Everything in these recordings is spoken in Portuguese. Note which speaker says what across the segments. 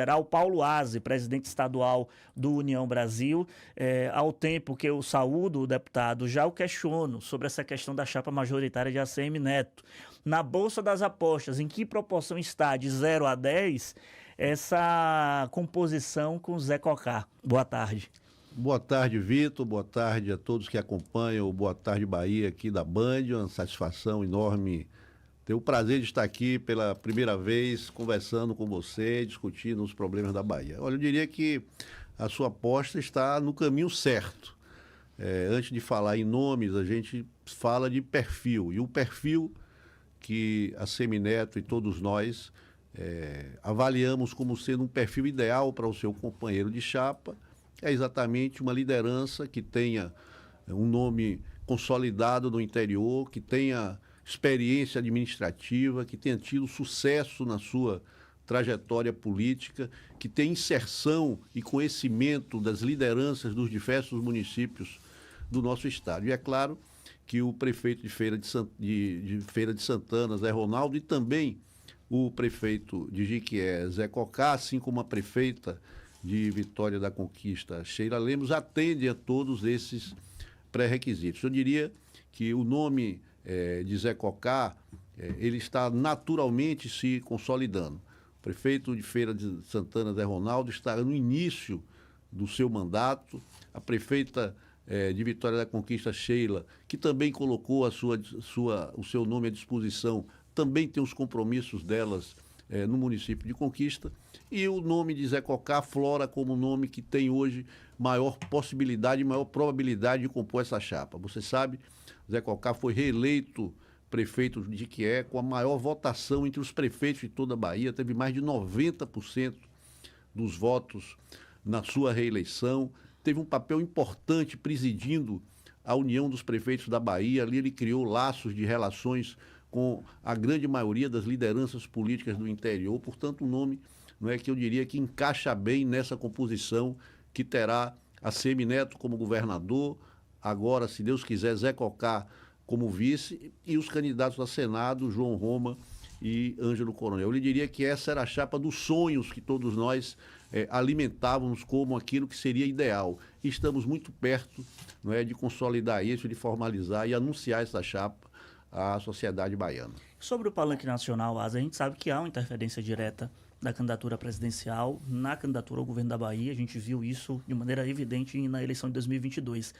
Speaker 1: Federal, Paulo Aze, presidente estadual do União Brasil, ao tempo que eu saúdo o deputado, já o questiono sobre essa questão da chapa majoritária de ACM Neto. Na Bolsa das Apostas, em que proporção está de 0 a 10 essa composição com Zé Cocá? Boa tarde.
Speaker 2: Boa tarde, Vitor. Boa tarde a todos que acompanham o Boa Tarde Bahia aqui da Band. Uma satisfação enorme ter o prazer de estar aqui pela primeira vez conversando com você, discutindo os problemas da Bahia. Olha, eu diria que a sua aposta está no caminho certo. Antes de falar em nomes, a gente fala de perfil. E o perfil que a Semineto e todos nós avaliamos como sendo um perfil ideal para o seu companheiro de chapa é exatamente uma liderança que tenha um nome consolidado no interior, que tenha experiência administrativa, que tenha tido sucesso na sua trajetória política, que tenha inserção e conhecimento das lideranças dos diversos municípios do nosso estado. E é claro que o prefeito de Feira de Santana, Zé Ronaldo, e também o prefeito de Jiquié, Zé Cocá, assim como a prefeita de Vitória da Conquista, Sheila Lemos, atendem a todos esses pré-requisitos. Eu diria que o nome de Zé Cocá, ele está naturalmente se consolidando. O prefeito de Feira de Santana, Zé Ronaldo, está no início do seu mandato. A prefeita de Vitória da Conquista, Sheila, que também colocou o seu nome à disposição, também tem os compromissos delas no município de Conquista. E o nome de Zé Cocá flora como o nome que tem hoje maior possibilidade, maior probabilidade de compor essa chapa. Você sabe, Zé Cocá foi reeleito prefeito de Jiquié com a maior votação entre os prefeitos de toda a Bahia, teve mais de 90% dos votos na sua reeleição, teve um papel importante presidindo a União dos Prefeitos da Bahia, ali ele criou laços de relações com a grande maioria das lideranças políticas do interior, portanto um nome que eu diria que encaixa bem nessa composição que terá a Semineto como governador, agora, se Deus quiser, Zé Cocá como vice, e os candidatos a Senado, João Roma e Ângelo Coronel. Eu lhe diria que essa era a chapa dos sonhos que todos nós alimentávamos como aquilo que seria ideal. E estamos muito perto de consolidar isso, de formalizar e anunciar essa chapa à sociedade baiana.
Speaker 1: Sobre o palanque nacional, Aze, a gente sabe que há uma interferência direta da candidatura presidencial na candidatura ao governo da Bahia. A gente viu isso de maneira evidente na eleição de 2022.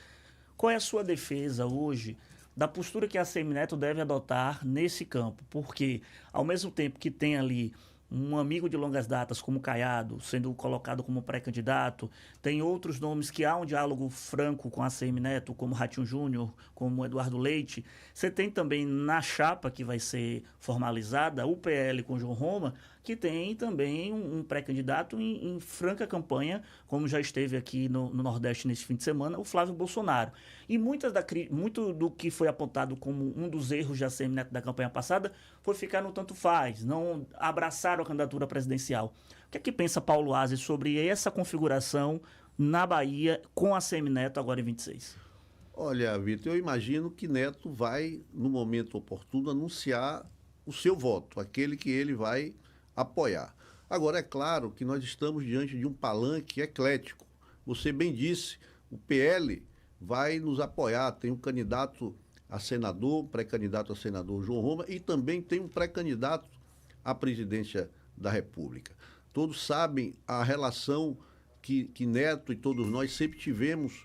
Speaker 1: Qual é a sua defesa hoje da postura que a Semineto deve adotar nesse campo? Porque, ao mesmo tempo que tem ali um amigo de longas datas como Caiado sendo colocado como pré-candidato, tem outros nomes que há um diálogo franco com a Semineto, como Ratinho Júnior, como Eduardo Leite. Você tem também na chapa que vai ser formalizada o PL com João Roma, que tem também um pré-candidato em franca campanha, como já esteve aqui no Nordeste nesse fim de semana, o Flávio Bolsonaro. E muito do que foi apontado como um dos erros da Semineto da campanha passada foi ficar no tanto faz, não abraçar a candidatura presidencial. O que é que pensa Paulo Aze sobre essa configuração na Bahia com a Semineto agora em 26?
Speaker 2: Olha, Vitor, eu imagino que Neto vai, no momento oportuno, anunciar o seu voto, aquele que ele vai apoiar. Agora, é claro que nós estamos diante de um palanque eclético. Você bem disse, o PL vai nos apoiar, tem um candidato a senador, pré-candidato a senador João Roma, e também tem um pré-candidato à presidência da República. Todos sabem a relação que Neto e todos nós sempre tivemos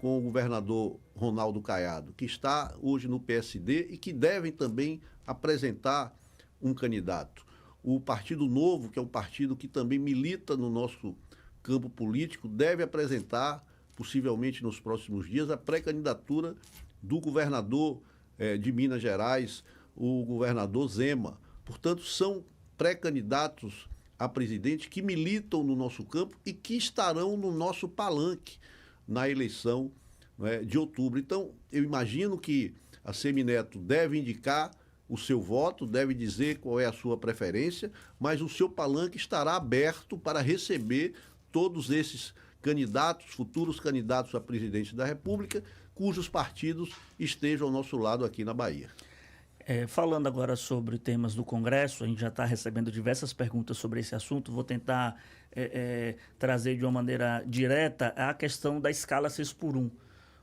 Speaker 2: com o governador Ronaldo Caiado, que está hoje no PSD e que devem também apresentar um candidato. O Partido Novo, que é um partido que também milita no nosso campo político, deve apresentar, possivelmente nos próximos dias, a pré-candidatura do governador de Minas Gerais, o governador Zema. Portanto, são pré-candidatos a presidente que militam no nosso campo e que estarão no nosso palanque na eleição de outubro. Então, eu imagino que a Semineto deve indicar o seu voto, deve dizer qual é a sua preferência, mas o seu palanque estará aberto para receber todos esses candidatos, futuros candidatos a presidente da República, cujos partidos estejam ao nosso lado aqui na Bahia.
Speaker 1: Falando agora sobre temas do Congresso, a gente já está recebendo diversas perguntas sobre esse assunto, vou tentar trazer de uma maneira direta a questão da escala 6x1.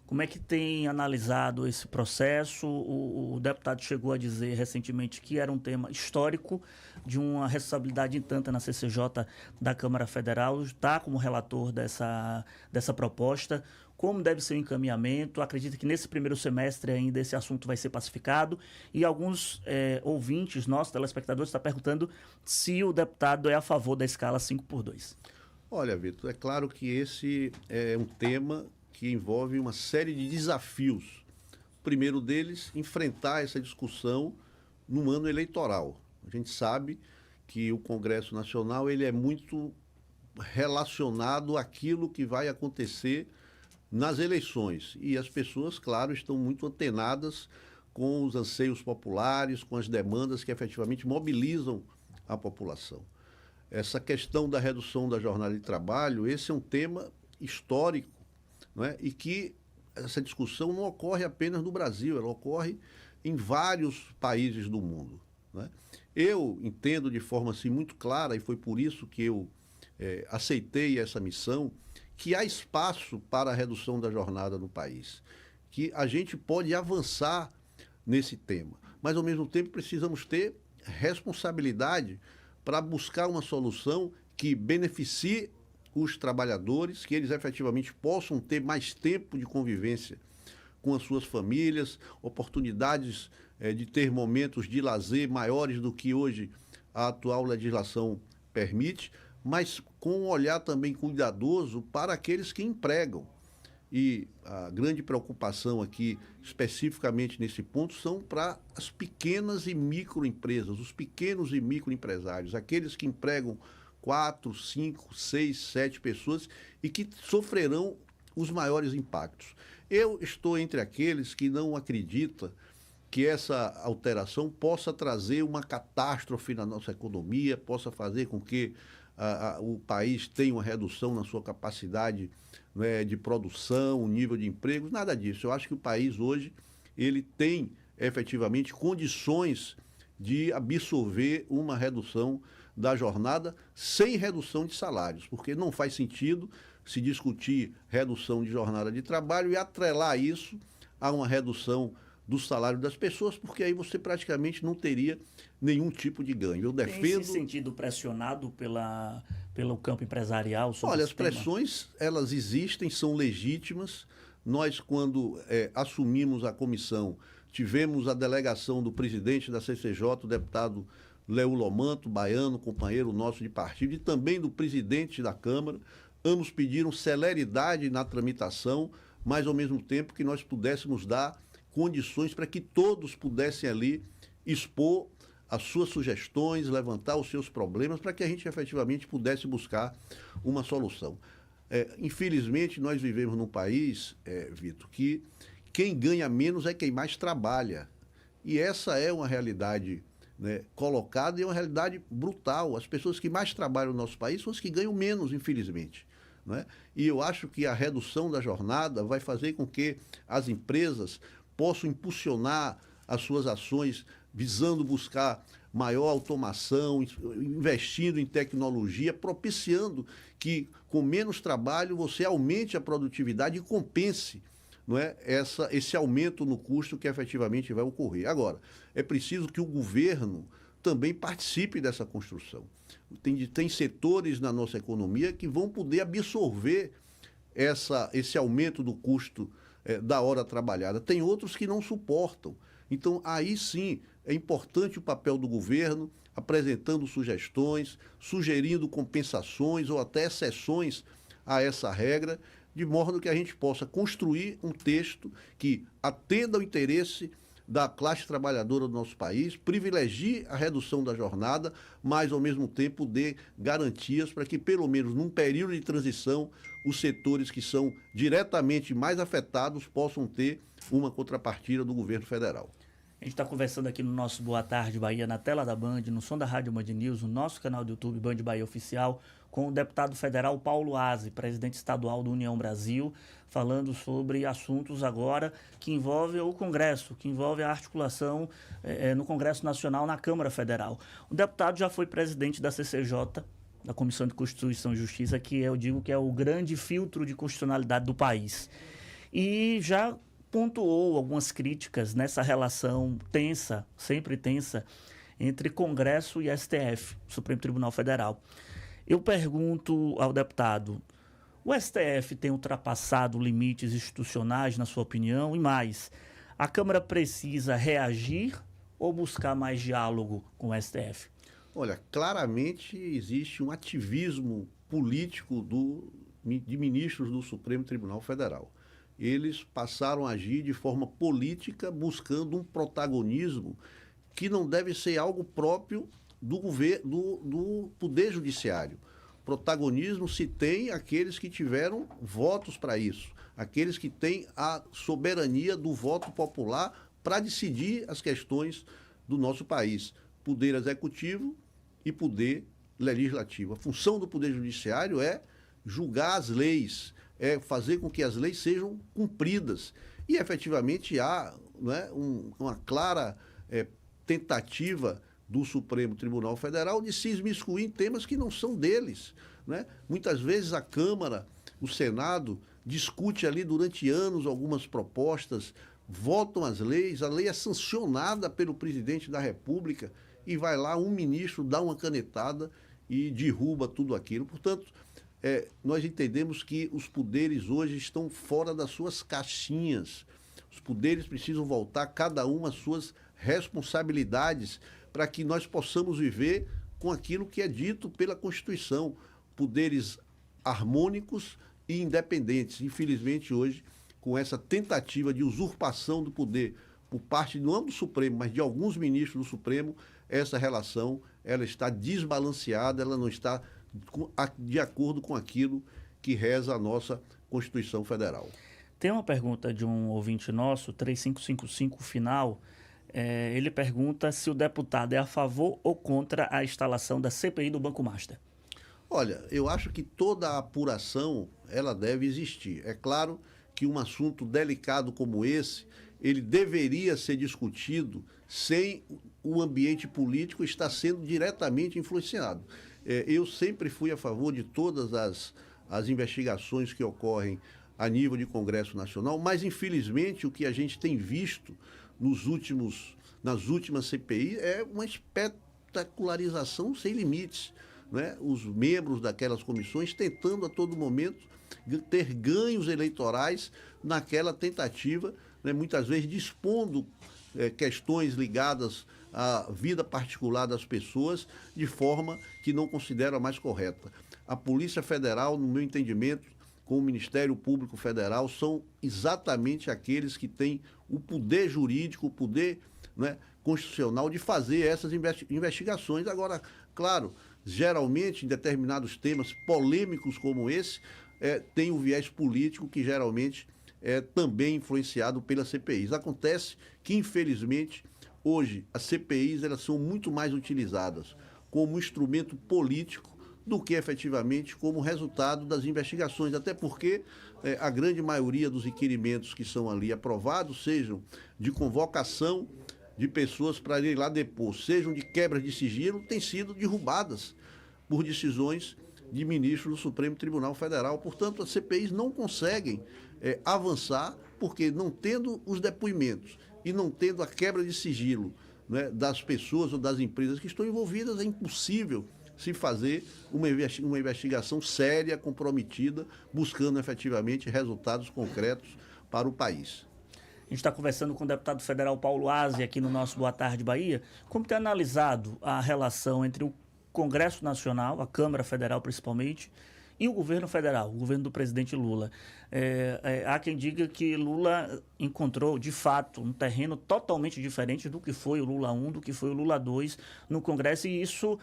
Speaker 1: Como é que tem analisado esse processo? O deputado chegou a dizer recentemente que era um tema histórico, de uma responsabilidade em tanta na CCJ da Câmara Federal, está como relator dessa proposta. Como deve ser o encaminhamento? Acredita que nesse primeiro semestre ainda esse assunto vai ser pacificado? E alguns ouvintes, nossos telespectadores, estão perguntando se o deputado é a favor da escala 5x2.
Speaker 2: Olha, Vitor, é claro que esse é um tema que envolve uma série de desafios. O primeiro deles, enfrentar essa discussão num ano eleitoral. A gente sabe que o Congresso Nacional ele é muito relacionado àquilo que vai acontecer nas eleições. E as pessoas, claro, estão muito antenadas com os anseios populares, com as demandas que efetivamente mobilizam a população. Essa questão da redução da jornada de trabalho, esse é um tema histórico, não é? E que essa discussão não ocorre apenas no Brasil, ela ocorre em vários países do mundo, não é? Eu entendo de forma assim, muito clara, e foi por isso que eu aceitei essa missão, que há espaço para a redução da jornada no país, que a gente pode avançar nesse tema, mas ao mesmo tempo precisamos ter responsabilidade para buscar uma solução que beneficie os trabalhadores, que eles efetivamente possam ter mais tempo de convivência com as suas famílias, oportunidades de ter momentos de lazer maiores do que hoje a atual legislação permite, mas com um olhar também cuidadoso para aqueles que empregam. E a grande preocupação aqui, especificamente nesse ponto, são para as pequenas e microempresas, os pequenos e microempresários, aqueles que empregam 4, 5, 6, 7 pessoas e que sofrerão os maiores impactos. Eu estou entre aqueles que não acreditam que essa alteração possa trazer uma catástrofe na nossa economia, possa fazer com que o país tenha uma redução na sua capacidade, né, de produção, nível de empregos, nada disso. Eu acho que o país hoje ele tem efetivamente condições de absorver uma redução da jornada sem redução de salários, porque não faz sentido se discutir redução de jornada de trabalho e atrelar isso a uma redução do salário das pessoas, porque aí você praticamente não teria nenhum tipo de ganho. Eu defendo...
Speaker 1: Tem esse sentido pressionado pelo campo empresarial sobre
Speaker 2: Olha,
Speaker 1: esse
Speaker 2: as
Speaker 1: tema?
Speaker 2: pressões, elas existem, são legítimas. Nós, quando assumimos a comissão, tivemos a delegação do presidente da CCJ, o deputado Leo Lomanto, baiano, companheiro nosso de partido, e também do presidente da Câmara. Ambos pediram celeridade na tramitação, mas ao mesmo tempo que nós pudéssemos dar condições para que todos pudessem ali expor as suas sugestões, levantar os seus problemas, para que a gente efetivamente pudesse buscar uma solução. Infelizmente, nós vivemos num país, Vitor, que quem ganha menos é quem mais trabalha. E essa é uma realidade, né, colocada, e é uma realidade brutal. As pessoas que mais trabalham no nosso país são as que ganham menos, infelizmente. Né? E eu acho que a redução da jornada vai fazer com que as empresas possam impulsionar as suas ações visando buscar maior automação, investindo em tecnologia, propiciando que com menos trabalho você aumente a produtividade e compense, não é, esse aumento no custo que efetivamente vai ocorrer. Agora, é preciso que o governo também participe dessa construção. Tem setores na nossa economia que vão poder absorver esse aumento do custo da hora trabalhada. Tem outros que não suportam. Então, aí sim, é importante o papel do governo, apresentando sugestões, sugerindo compensações ou até exceções a essa regra, de modo que a gente possa construir um texto que atenda ao interesse da classe trabalhadora do nosso país, privilegie a redução da jornada, mas, ao mesmo tempo, dê garantias para que, pelo menos num período de transição, os setores que são diretamente mais afetados possam ter uma contrapartida do governo federal.
Speaker 1: A gente está conversando aqui no nosso Boa Tarde Bahia, na tela da Band, no som da Rádio Band News, no nosso canal do YouTube, Band Bahia Oficial, com o deputado federal Paulo Aze, presidente estadual do União Brasil, falando sobre assuntos agora que envolvem o Congresso, que envolvem a articulação no Congresso Nacional, na Câmara Federal. O deputado já foi presidente da CCJ da Comissão de Constituição e Justiça, que eu digo que é o grande filtro de constitucionalidade do país. E já pontuou algumas críticas nessa relação tensa, sempre tensa, entre Congresso e STF, Supremo Tribunal Federal. Eu pergunto ao deputado, o STF tem ultrapassado limites institucionais, na sua opinião? E mais, a Câmara precisa reagir ou buscar mais diálogo com o STF?
Speaker 2: Olha, claramente existe um ativismo político de ministros do Supremo Tribunal Federal. Eles passaram a agir de forma política, buscando um protagonismo que não deve ser algo próprio do governo, do Poder Judiciário. Protagonismo se tem aqueles que tiveram votos para isso, aqueles que têm a soberania do voto popular para decidir as questões do nosso país. Poder Executivo e Poder Legislativo. A função do Poder Judiciário é julgar as leis, é fazer com que as leis sejam cumpridas. E, efetivamente, há, né, uma clara tentativa do Supremo Tribunal Federal de se imiscuir em temas que não são deles, né? Muitas vezes a Câmara, o Senado, discute ali durante anos algumas propostas, votam as leis, a lei é sancionada pelo presidente da República e vai lá um ministro, dá uma canetada e derruba tudo aquilo. Portanto, nós entendemos que os poderes hoje estão fora das suas caixinhas. Os poderes precisam voltar, cada um às suas responsabilidades, para que nós possamos viver com aquilo que é dito pela Constituição. Poderes harmônicos e independentes. Infelizmente, hoje, com essa tentativa de usurpação do poder por parte, não do Supremo, mas de alguns ministros do Supremo, essa relação ela está desbalanceada, ela não está de acordo com aquilo que reza a nossa Constituição Federal.
Speaker 1: Tem uma pergunta de um ouvinte nosso, 3555 final. Ele pergunta se o deputado é a favor ou contra a instalação da CPI do Banco Master.
Speaker 2: Olha, eu acho que toda a apuração ela deve existir. É claro que um assunto delicado como esse, ele deveria ser discutido sem o ambiente político estar sendo diretamente influenciado. Eu sempre fui a favor de todas as investigações que ocorrem a nível de Congresso Nacional, mas, infelizmente, o que a gente tem visto nas últimas CPI é uma espetacularização sem limites, né? Os membros daquelas comissões tentando a todo momento ter ganhos eleitorais naquela tentativa, né? Muitas vezes dispondo questões ligadas à vida particular das pessoas de forma que não considera mais correta. A Polícia Federal, no meu entendimento, com o Ministério Público Federal, são exatamente aqueles que têm o poder jurídico, o poder, né, constitucional de fazer essas investigações. Agora, claro, geralmente, em determinados temas polêmicos como esse, tem o viés político que geralmente é também influenciado pelas CPIs. Acontece que, infelizmente, hoje as CPIs elas são muito mais utilizadas como instrumento político do que efetivamente como resultado das investigações, até porque a grande maioria dos requerimentos que são ali aprovados, sejam de convocação de pessoas para ir lá depor, sejam de quebra de sigilo, têm sido derrubadas por decisões de ministros do Supremo Tribunal Federal. Portanto, as CPIs não conseguem avançar, porque não tendo os depoimentos e não tendo a quebra de sigilo, né, das pessoas ou das empresas que estão envolvidas, é impossível se fazer uma investigação séria, comprometida, buscando efetivamente resultados concretos para o país.
Speaker 1: A gente está conversando com o deputado federal Paulo Aze aqui no nosso Boa Tarde Bahia. Como tem analisado a relação entre o Congresso Nacional, a Câmara Federal principalmente, e o governo federal, o governo do presidente Lula? Há quem diga que Lula encontrou, de fato, um terreno totalmente diferente do que foi o Lula 1, do que foi o Lula 2 no Congresso, e isso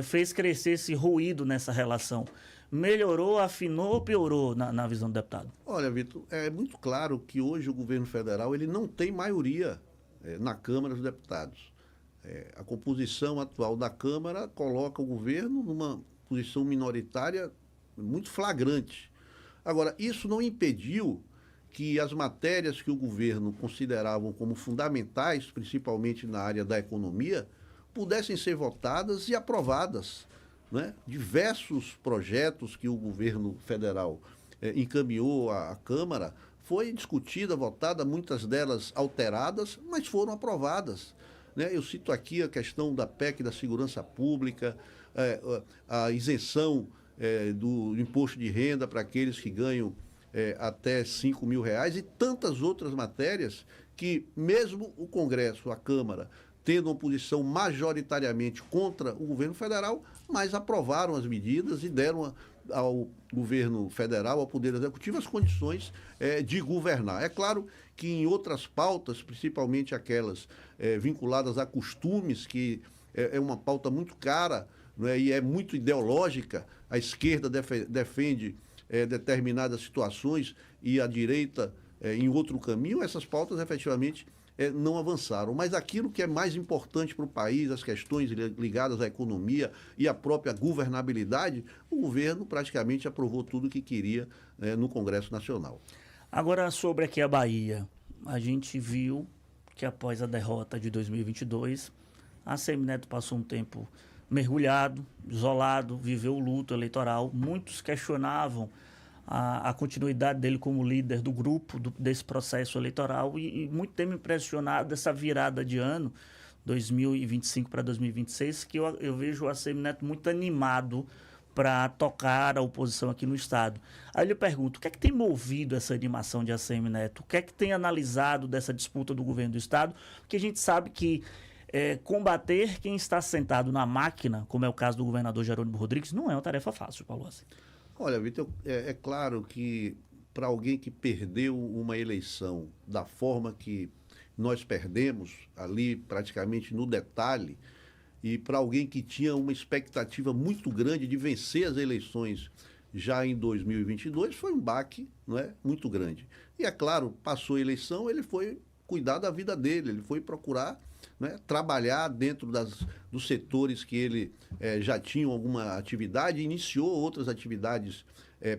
Speaker 1: fez crescer esse ruído nessa relação. Melhorou, afinou ou piorou na visão do deputado?
Speaker 2: Olha, Vitor, é muito claro que hoje o governo federal ele não tem maioria na Câmara dos Deputados. A composição atual da Câmara coloca o governo numa posição minoritária muito flagrante. Agora, isso não impediu que as matérias que o governo consideravam como fundamentais, principalmente na área da economia, pudessem ser votadas e aprovadas, né, diversos projetos que o governo federal encaminhou à Câmara, foi discutida, votada, muitas delas alteradas, mas foram aprovadas. Né? Eu cito aqui a questão da PEC da segurança pública, a isenção do imposto de renda para aqueles que ganham até R$ 5.000 e tantas outras matérias que, mesmo o Congresso, a Câmara, tendo uma posição majoritariamente contra o governo federal, mas aprovaram as medidas e deram ao governo federal, ao Poder Executivo, as condições de governar. É claro que em outras pautas, principalmente aquelas vinculadas a costumes, que é uma pauta muito cara, né, e é muito ideológica, a esquerda defende determinadas situações e a direita em outro caminho, essas pautas efetivamente não avançaram. Mas aquilo que é mais importante para o país, as questões ligadas à economia e à própria governabilidade, o governo praticamente aprovou tudo o que queria no Congresso Nacional.
Speaker 1: Agora, sobre aqui a Bahia, a gente viu que após a derrota de 2022, a Semineto passou um tempo mergulhado, isolado, viveu o luto eleitoral. Muitos questionavam a continuidade dele como líder do grupo, desse processo eleitoral, e muito tem me impressionado dessa virada de ano, 2025 para 2026, que eu vejo o ACM Neto muito animado para tocar a oposição aqui no Estado. Aí eu lhe pergunto, o que é que tem movido essa animação de ACM Neto? O que é que tem analisado dessa disputa do governo do Estado? Porque a gente sabe que combater quem está sentado na máquina, como é o caso do governador Jerônimo Rodrigues, não é uma tarefa fácil, Paulo Rossi.
Speaker 2: Olha, Vitor, é claro que para alguém que perdeu uma eleição da forma que nós perdemos, ali praticamente no detalhe, e para alguém que tinha uma expectativa muito grande de vencer as eleições já em 2022, foi um baque, não é, muito grande. E é claro, passou a eleição, ele foi cuidar da vida dele, ele foi procurar, né, trabalhar dentro dos setores que ele já tinha alguma atividade, iniciou outras atividades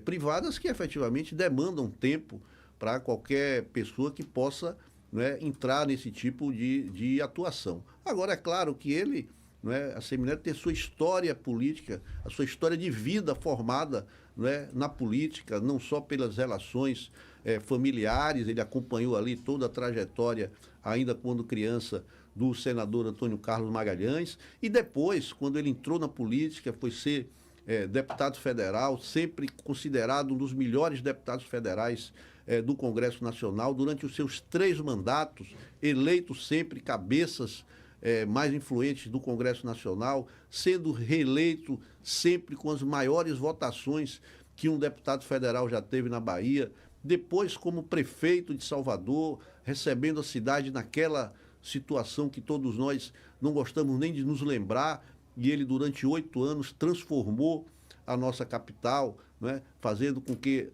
Speaker 2: privadas que efetivamente demandam tempo para qualquer pessoa que possa, né, entrar nesse tipo de atuação. Agora, é claro que ele, né, a Semineto tem sua história política, a sua história de vida formada, né, na política, não só pelas relações familiares, ele acompanhou ali toda a trajetória, ainda quando criança, do senador Antônio Carlos Magalhães, e depois, quando ele entrou na política, foi ser deputado federal, sempre considerado um dos melhores deputados federais do Congresso Nacional, durante os seus 3 mandatos, eleito sempre cabeças mais influentes do Congresso Nacional, sendo reeleito sempre com as maiores votações que um deputado federal já teve na Bahia, depois como prefeito de Salvador, recebendo a cidade naquela situação que todos nós não gostamos nem de nos lembrar, e ele durante 8 anos transformou a nossa capital, né, fazendo com que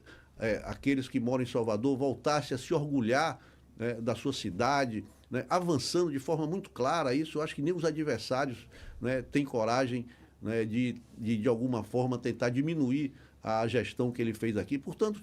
Speaker 2: aqueles que moram em Salvador voltassem a se orgulhar, né, da sua cidade, né, avançando de forma muito clara isso. Eu acho que nem os adversários, né, têm coragem, né, de alguma forma tentar diminuir a gestão que ele fez aqui. Portanto,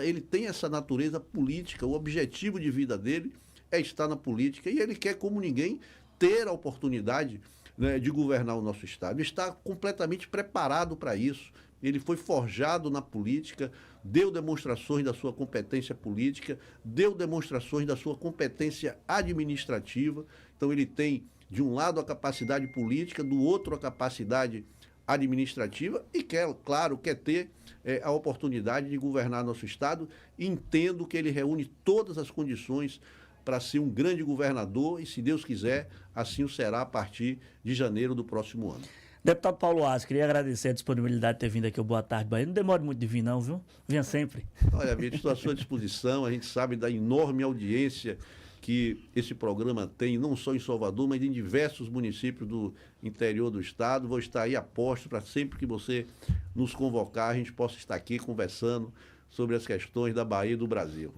Speaker 2: ele tem essa natureza política, o objetivo de vida dele é estar na política, e ele quer, como ninguém, ter a oportunidade, né, de governar o nosso Estado. Está completamente preparado para isso. Ele foi forjado na política, deu demonstrações da sua competência política, deu demonstrações da sua competência administrativa. Então, ele tem, de um lado, a capacidade política, do outro, a capacidade administrativa, e quer ter a oportunidade de governar nosso Estado. E entendo que ele reúne todas as condições para ser um grande governador, e, se Deus quiser, assim o será a partir de janeiro do próximo ano.
Speaker 1: Deputado Paulo Rossi, queria agradecer a disponibilidade de ter vindo aqui ao Boa Tarde Bahia. Não demore muito de vir não, viu? Venha sempre.
Speaker 2: Olha, Vitor, estou à sua disposição. A gente sabe da enorme audiência que esse programa tem, não só em Salvador, mas em diversos municípios do interior do estado. Vou estar aí a posto para sempre que você nos convocar, a gente possa estar aqui conversando sobre as questões da Bahia e do Brasil.